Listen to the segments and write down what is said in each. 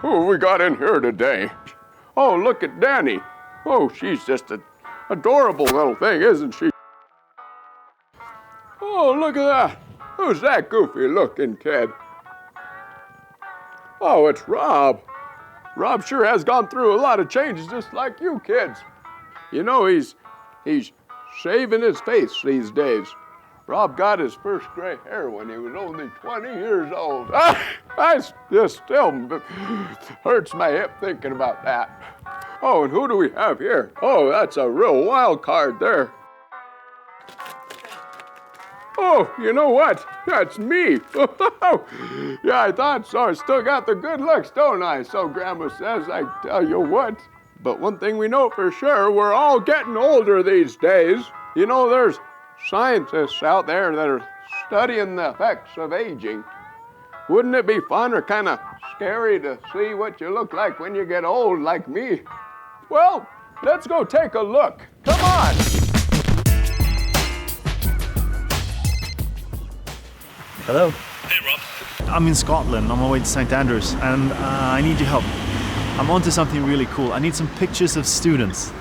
Who we got in here today? Oh, look at Danny. Oh, she's just an adorable little thing, isn't she? Oh, look at that. Who's that goofy looking kid? Oh, it's Rob. Rob sure has gone through a lot of changes just like you kids. You know, he's shaving his face these days. Rob got his first gray hair when he was only 20 years old. This still hurts my hip thinking about that. Oh, and who do we have here? Oh, that's a real wild card there. Oh, you know what? That's me. Yeah, I thought so. I still got the good looks, don't I? So Grandma says, I tell you what. But one thing we know for sure, we're all getting older these days. You know, there's scientists out there that are studying the effects of aging. Wouldn't it be fun or kind of scary to see what you look like when you get old like me? Well, let's go take a look. Come on. Hello. Hey, Rob. I'm in Scotland on my way to St. Andrews, and I need your help. I'm onto something really cool. I need some pictures of students.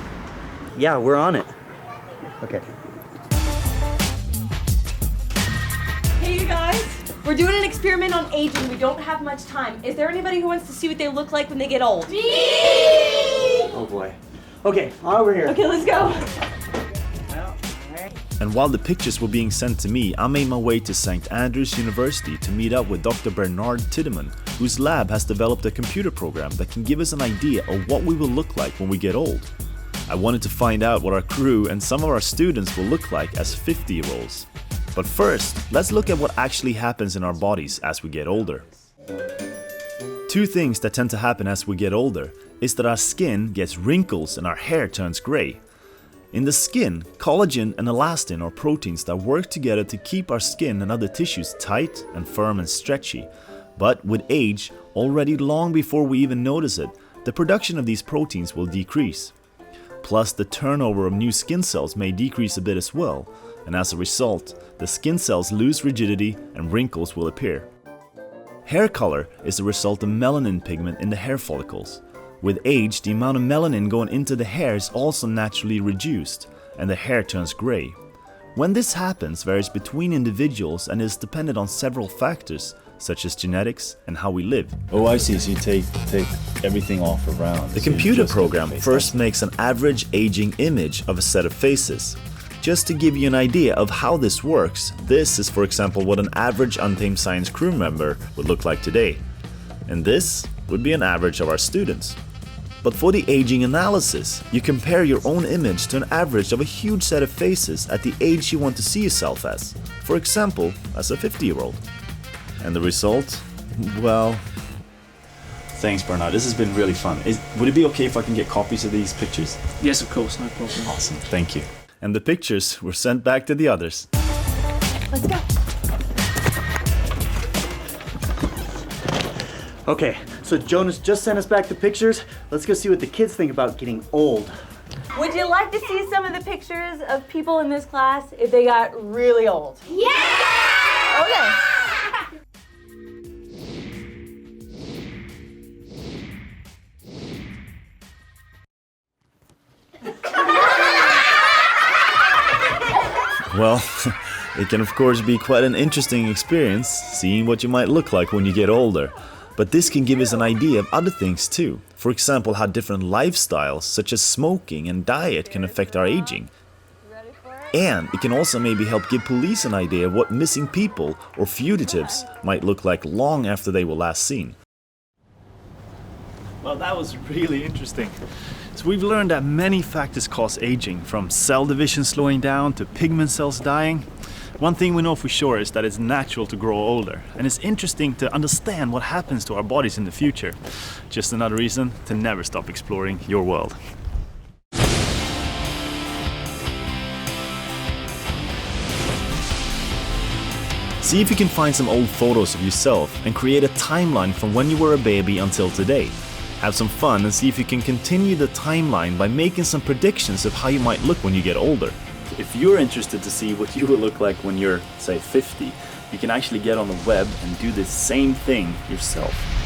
Yeah, we're on it. Okay. Hey, you guys. We're doing an experiment on aging. We don't have much time. Is there anybody who wants to see what they look like when they get old? Me! Oh boy. Okay, over here. Okay, let's go. And while the pictures were being sent to me, I made my way to St. Andrews University to meet up with Dr. Bernard Tiedemann, whose lab has developed a computer program that can give us an idea of what we will look like when we get old. I wanted to find out what our crew and some of our students will look like as 50-year-olds. But first, let's look at what actually happens in our bodies as we get older. Two things that tend to happen as we get older is that our skin gets wrinkles and our hair turns gray. In the skin, collagen and elastin are proteins that work together to keep our skin and other tissues tight and firm and stretchy. But with age, already long before we even notice it, the production of these proteins will decrease. Plus, the turnover of new skin cells may decrease a bit as well, and as a result, the skin cells lose rigidity and wrinkles will appear. Hair color is the result of melanin pigment in the hair follicles. With age, the amount of melanin going into the hair is also naturally reduced, and the hair turns gray. When this happens varies between individuals and is dependent on several factors, such as genetics and how we live. Oh, I see. So you take everything off around. The computer program first makes an average aging image of a set of faces. Just to give you an idea of how this works, this is for example what an average Untamed Science crew member would look like today. And this would be an average of our students. But for the aging analysis, you compare your own image to an average of a huge set of faces at the age you want to see yourself as. For example, as a 50-year-old. And the result? Well... Thanks, Bernard. This has been really fun. Would it be okay if I can get copies of these pictures? Yes, of course. No problem. Awesome. Thank you. And the pictures were sent back to the others. Let's go. Okay, so Jonas just sent us back the pictures. Let's go see what the kids think about getting old. Would you like to see some of the pictures of people in this class if they got really old? Yeah! Okay. Well, it can of course be quite an interesting experience, seeing what you might look like when you get older. But this can give us an idea of other things too. For example, how different lifestyles, such as smoking and diet, can affect our aging. And it can also maybe help give police an idea of what missing people or fugitives might look like long after they were last seen. Well, that was really interesting. So we've learned that many factors cause aging, from cell division slowing down to pigment cells dying. One thing we know for sure is that it's natural to grow older, and it's interesting to understand what happens to our bodies in the future. Just another reason to never stop exploring your world. See if you can find some old photos of yourself and create a timeline from when you were a baby until today. Have some fun and see if you can continue the timeline by making some predictions of how you might look when you get older. If you're interested to see what you will look like when you're, say, 50, you can actually get on the web and do the same thing yourself.